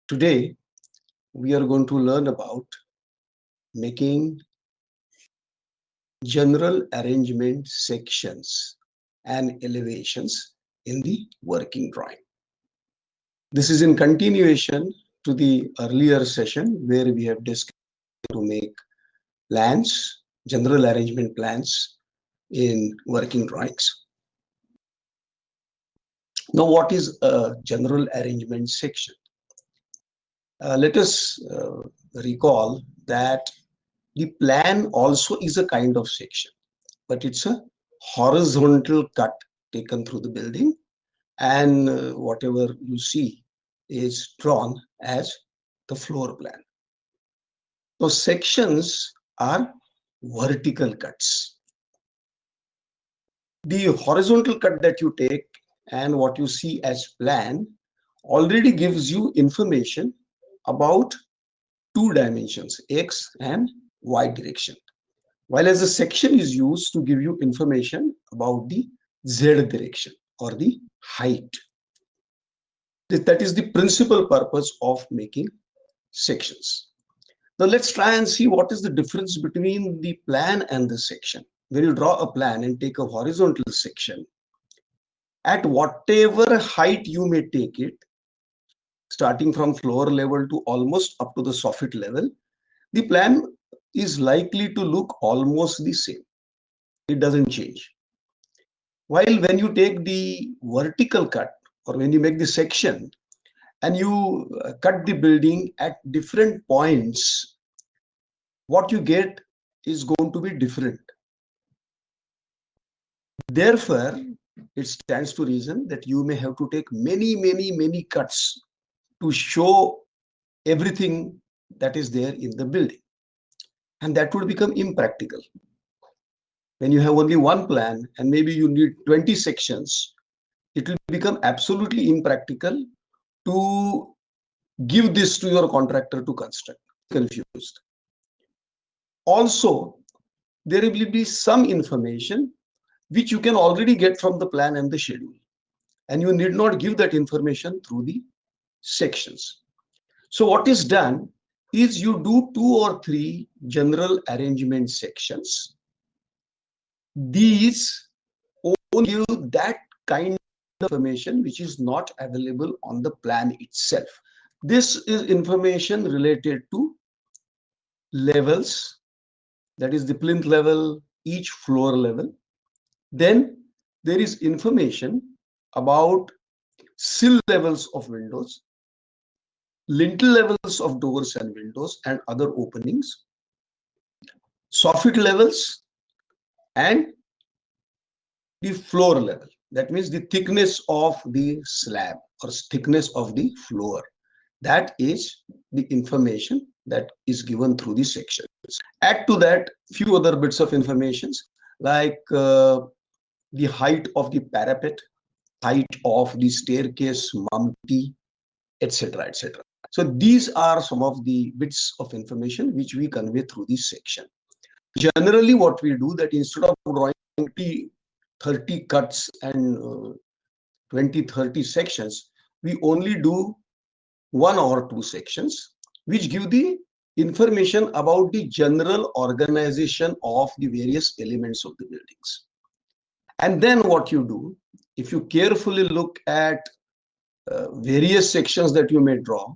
Today, we are going to learn about making general arrangement sections and elevations in the working drawing. This is in continuation to the earlier session where we have discussed to make plans, general arrangement plans in working drawings. Now, what is a general arrangement section? Let us recall that the plan also is a kind of section, but it's a horizontal cut taken through the building, and whatever you see is drawn as the floor plan. So sections are vertical cuts. The horizontal cut that you take and what you see as plan already gives you information about two dimensions, x and y direction. While as a section is used to give you information about the z direction or the height. That is the principal purpose of making sections. Now let's try and see what is the difference between the plan and the section. When you draw a plan and take a horizontal section, at whatever height you may take it, starting from floor level to almost up to the soffit level, the plan is likely to look almost the same. It doesn't change. While when you take the vertical cut or when you make the section and you cut the building at different points, what you get is going to be different. Therefore, it stands to reason that you may have to take many cuts to show everything that is there in the building. And that would become impractical. When you have only one plan and maybe you need 20 sections, it will become absolutely impractical to give this to your contractor to construct. Confused. Also, there will be some information which you can already get from the plan and the schedule, and you need not give that information through the sections. So what is done is you do 2 or 3 general arrangement sections. These only give that kind of information which is not available on the plan itself. This is information related to levels, that is the plinth level, each floor level. Then there is information about sill levels of windows, lintel levels of doors and windows and other openings, soffit levels, and the floor level. That means the thickness of the slab or thickness of the floor. That is the information that is given through the sections. Add to that few other bits of information like the height of the parapet, height of the staircase mumti, etc., etc. So these are some of the bits of information which we convey through this section. Generally, what we do that instead of drawing 30 cuts and 20-30 sections, we only do 1 or 2 sections which give the information about the general organization of the various elements of the buildings. And then what you do, if you carefully look at various sections that you may draw,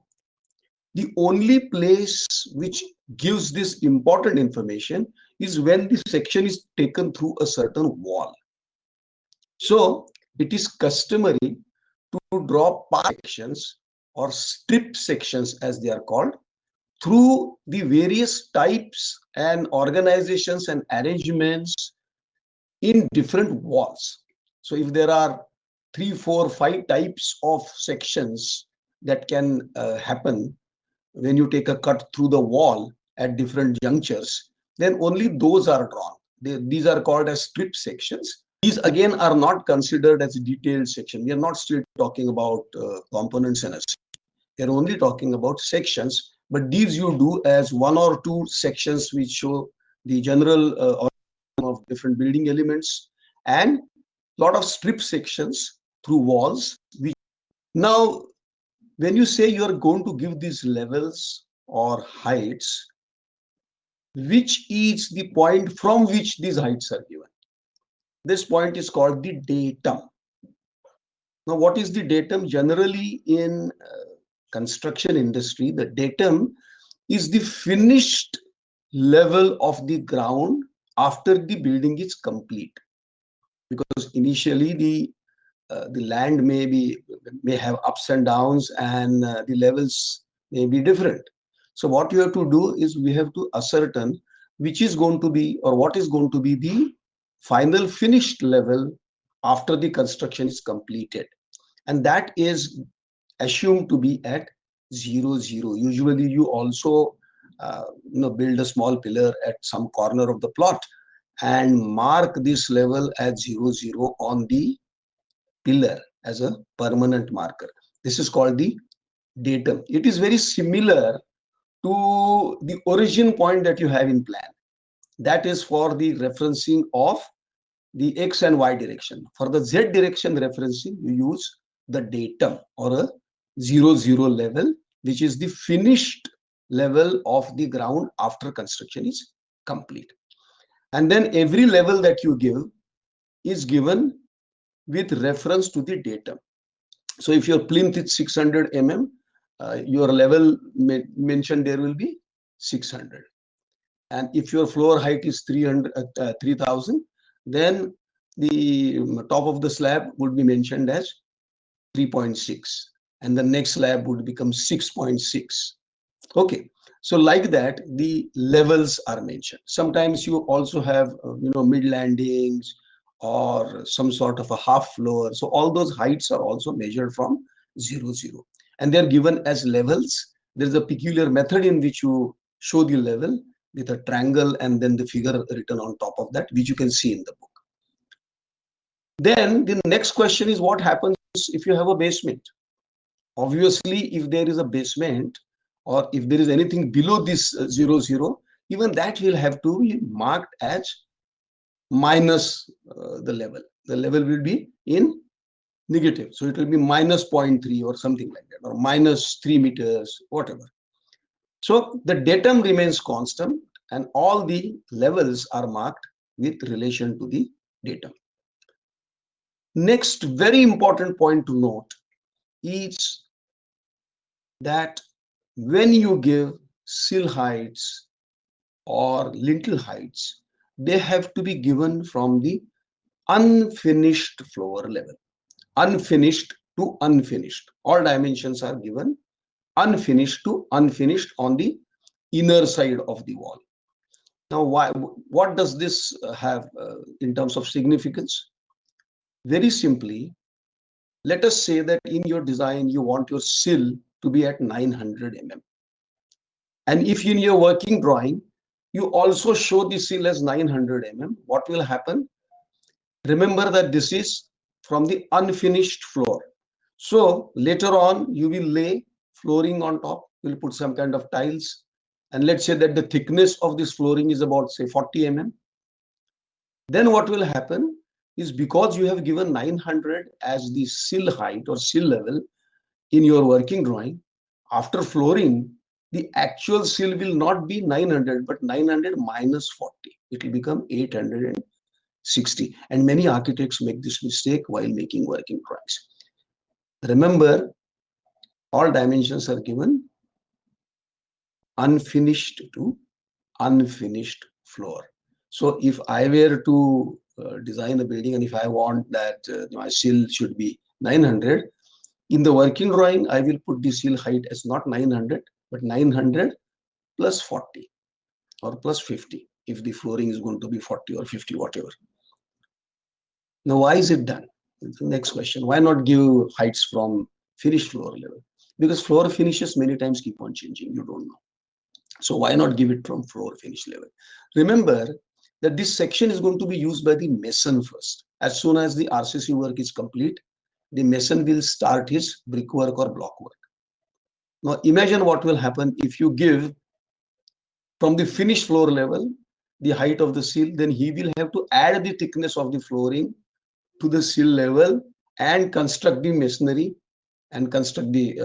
the only place which gives this important information is when the section is taken through a certain wall. So it is customary to draw part sections or strip sections as they are called through the various types and organizations and arrangements in different walls. So if there are 3, 4, 5 types of sections that can happen when you take a cut through the wall at different junctures, then only those are drawn. These are called as strip sections. These again are not considered as a detailed section. We are not still talking about components and assets. We are only talking about sections, but these you do as 1 or 2 sections which show the general of different building elements and lot of strip sections through walls. Now When you say you are going to give these levels or heights, which is the point from which these heights are given? This point is called the datum. Now, what is the datum? Generally, in construction industry, the datum is the finished level of the ground after the building is complete. Because initially the land may have ups and downs, and the levels may be different. So what you have to do is we have to ascertain which is going to be, or what is going to be, the final finished level after the construction is completed, and that is assumed to be at 0, 0. Usually you also build a small pillar at some corner of the plot and mark this level at 0, 0 on the pillar as a permanent marker. This is called the datum. It is very similar to the origin point that you have in plan. That is for the referencing of the X and Y direction. For the Z direction referencing, you use the datum or a 0, 0 level, which is the finished level of the ground after construction is complete. And then every level that you give is given with reference to the datum. So if your plinth is 600 mm, your level mentioned there will be 600. And if your floor height is 3000, then the top of the slab would be mentioned as 3.6, and the next slab would become 6.6. Okay, so like that the levels are mentioned. Sometimes you also have mid landings or some sort of a half floor. So all those heights are also measured from 0, 0, and they're given as levels. There's a peculiar method in which you show the level with a triangle and then the figure written on top of that, which you can see in the book. Then the next question is, what happens if you have a basement? Obviously, if there is a basement, or if there is anything below this 0, 0, even that will have to be marked as minus the level. The level will be in negative. So it will be minus 0.3 or something like that, or minus 3 meters, whatever. So the datum remains constant and all the levels are marked with relation to the datum. Next very important point to note is that when you give sill heights or lintel heights, they have to be given from the unfinished floor level. Unfinished to unfinished. All dimensions are given unfinished to unfinished on the inner side of the wall. Now, what does this have in terms of significance? Very simply, let us say that in your design, you want your sill to be at 900 mm. And if in your working drawing, you also show the sill as 900 mm, what will happen? Remember that this is from the unfinished floor. So later on, you will lay flooring on top. You'll put some kind of tiles. And let's say that the thickness of this flooring is about, say, 40 mm. Then what will happen is, because you have given 900 as the sill height or sill level in your working drawing, after flooring, the actual sill will not be 900, but 900 minus 40. It will become 860. And many architects make this mistake while making working drawings. Remember, all dimensions are given unfinished to unfinished floor. So if I were to design a building, and if I want that my sill should be 900, in the working drawing, I will put the sill height as not 900, but 900 plus 40 or plus 50, if the flooring is going to be 40 or 50, whatever. Now, why is it done? The next question. Why not give heights from finished floor level? Because floor finishes many times keep on changing. You don't know. So why not give it from floor finish level? Remember that this section is going to be used by the mason first. As soon as the RCC work is complete, the mason will start his brickwork or block work. Now imagine what will happen if you give from the finished floor level the height of the sill, then he will have to add the thickness of the flooring to the sill level and construct the masonry and construct the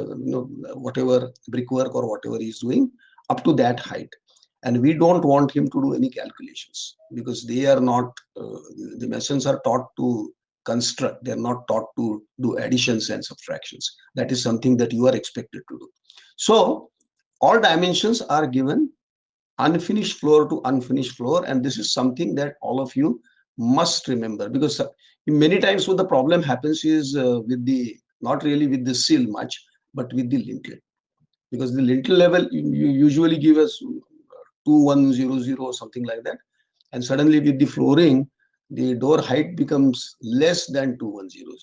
whatever brickwork or whatever he's doing up to that height. And we don't want him to do any calculations, because they are not the masons are taught to construct. They're not taught to do additions and subtractions. That is something that you are expected to do. So all dimensions are given unfinished floor to unfinished floor, and this is something that all of you must remember, because many times what the problem happens is with the not really with the sill much, but with the lintel. Because the lintel level you usually give us 2100 or something like that, and suddenly with the flooring the door height becomes less than 2100,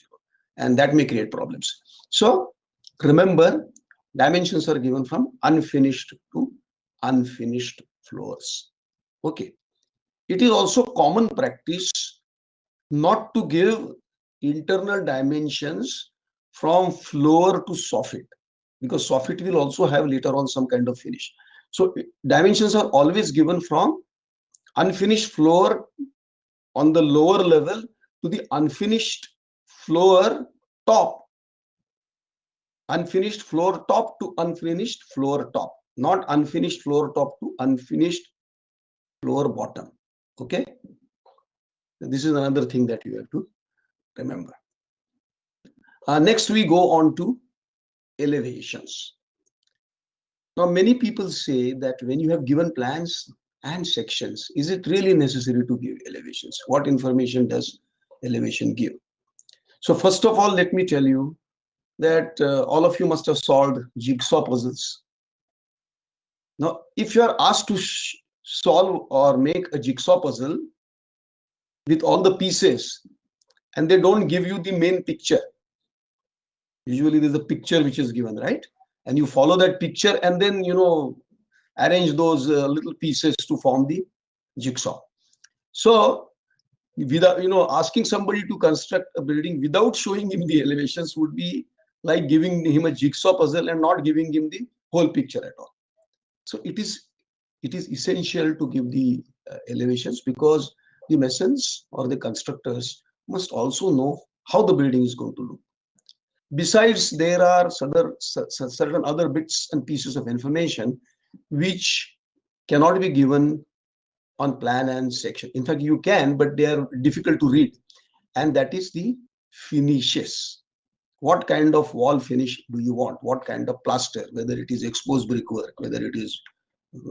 and that may create problems. So remember, dimensions are given from unfinished to unfinished floors. Okay. It is also common practice not to give internal dimensions from floor to soffit, because soffit will also have later on some kind of finish. So dimensions are always given from unfinished floor on the lower level to the unfinished floor top. Unfinished floor top to unfinished floor top, not unfinished floor top to unfinished floor bottom. Okay. This is another thing that you have to remember. Next, we go on to elevations. Now, many people say that when you have given plans and sections, is it really necessary to give elevations? What information does elevation give? So, first of all, let me tell you that all of you must have solved jigsaw puzzles. Now, if you are asked to solve or make a jigsaw puzzle with all the pieces, and they don't give you the main picture, usually there's a picture which is given, right? And you follow that picture and then arrange those little pieces to form the jigsaw. So without asking somebody to construct a building without showing him the elevations would be like giving him a jigsaw puzzle and not giving him the whole picture at all. So it is essential to give the elevations, because the masons or the constructors must also know how the building is going to look. Besides, there are certain other bits and pieces of information which cannot be given on plan and section. In fact, you can, but they are difficult to read. And that is the finishes. What kind of wall finish do you want? What kind of plaster, whether it is exposed brickwork, whether it is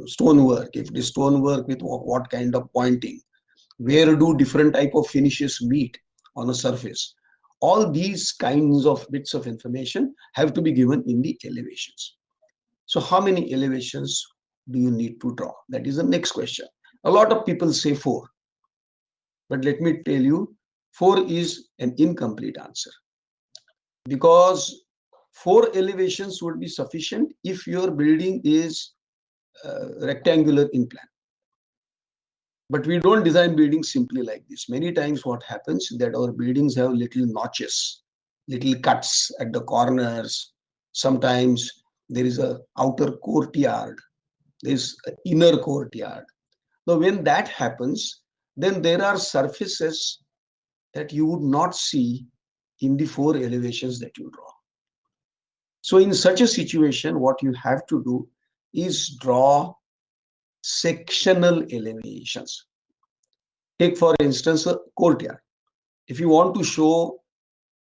stonework, if it is stonework with what kind of pointing, where do different type of finishes meet on a surface. All these kinds of bits of information have to be given in the elevations. So how many elevations do you need to draw? That is the next question. A lot of people say 4, but let me tell you, 4 is an incomplete answer, because 4 elevations would be sufficient if your building is rectangular in plan. But we don't design buildings simply like this. Many times what happens that our buildings have little notches, little cuts at the corners. Sometimes there is a outer courtyard, there is an inner courtyard. Now when that happens, then there are surfaces that you would not see in the 4 elevations that you draw. So in such a situation, what you have to do is draw sectional elevations. Take for instance a courtyard. If you want to show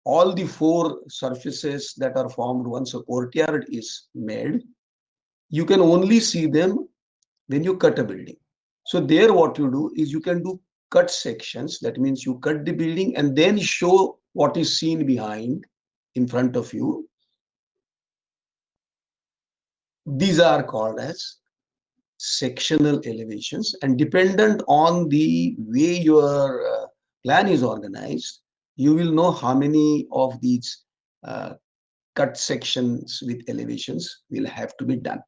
all the 4 surfaces that are formed once a courtyard is made, you can only see them when you cut a building. So there what you do is you can do cut sections. That means you cut the building and then show what is seen behind, in front of you. These are called as sectional elevations, and dependent on the way your plan is organized, you will know how many of these cut sections with elevations will have to be done.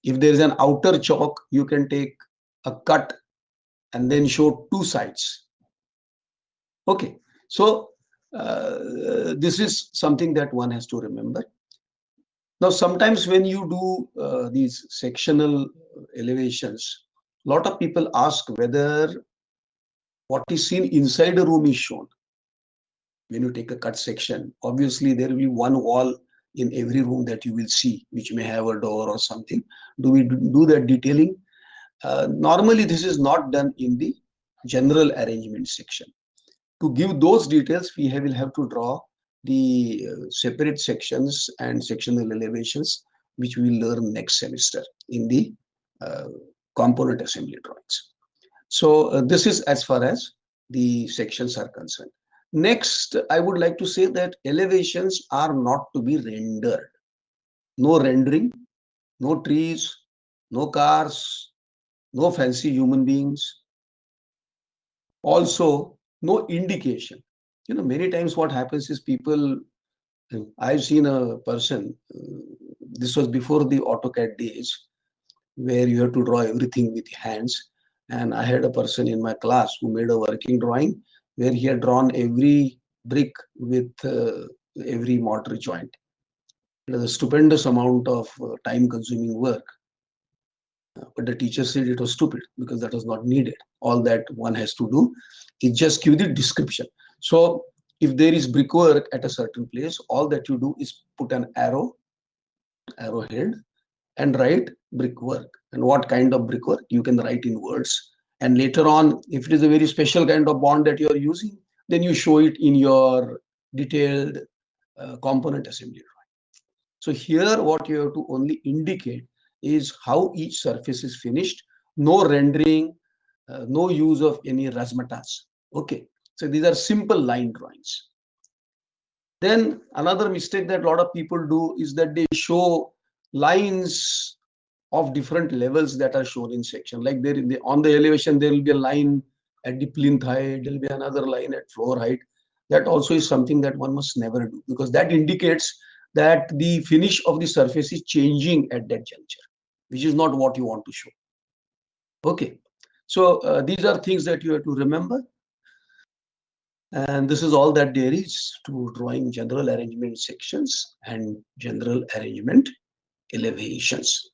If there is an outer chalk, you can take a cut and then show 2 sides. Okay, so this is something that one has to remember. Now, sometimes when you do these sectional elevations, a lot of people ask whether what is seen inside a room is shown. When you take a cut section, obviously there will be one wall in every room that you will see, which may have a door or something? Do we do that detailing? Normally, this is not done in the general arrangement section. To give those details, will have to draw the separate sections and sectional elevations, which we will learn next semester in the uh, component assembly drawings. So this is as far as the sections are concerned. Next, I would like to say that elevations are not to be rendered. No rendering, no trees, no cars, no fancy human beings. Also, no indication. Many times what happens is people, I've seen a person, this was before the AutoCAD days, where you have to draw everything with hands. And I had a person in my class who made a working drawing where he had drawn every brick with every mortar joint. It was a stupendous amount of time consuming work. But the teacher said it was stupid because that was not needed. All that one has to do is just give the description. So if there is brickwork at a certain place, all that you do is put an arrowhead, and write brickwork. And what kind of brickwork you can write in words. And later on, if it is a very special kind of bond that you are using, then you show it in your detailed component assembly drawing. So here, what you have to only indicate is how each surface is finished. No rendering, no use of any razzmatazz. Okay. So these are simple line drawings. Then another mistake that a lot of people do is that they show lines of different levels that are shown in section. Like on the elevation, there will be a line at the plinth height, there will be another line at floor height. That also is something that one must never do, because that indicates that the finish of the surface is changing at that juncture, which is not what you want to show. Okay, so these are things that you have to remember. And this is all that there is to drawing general arrangement sections and general arrangement elevations.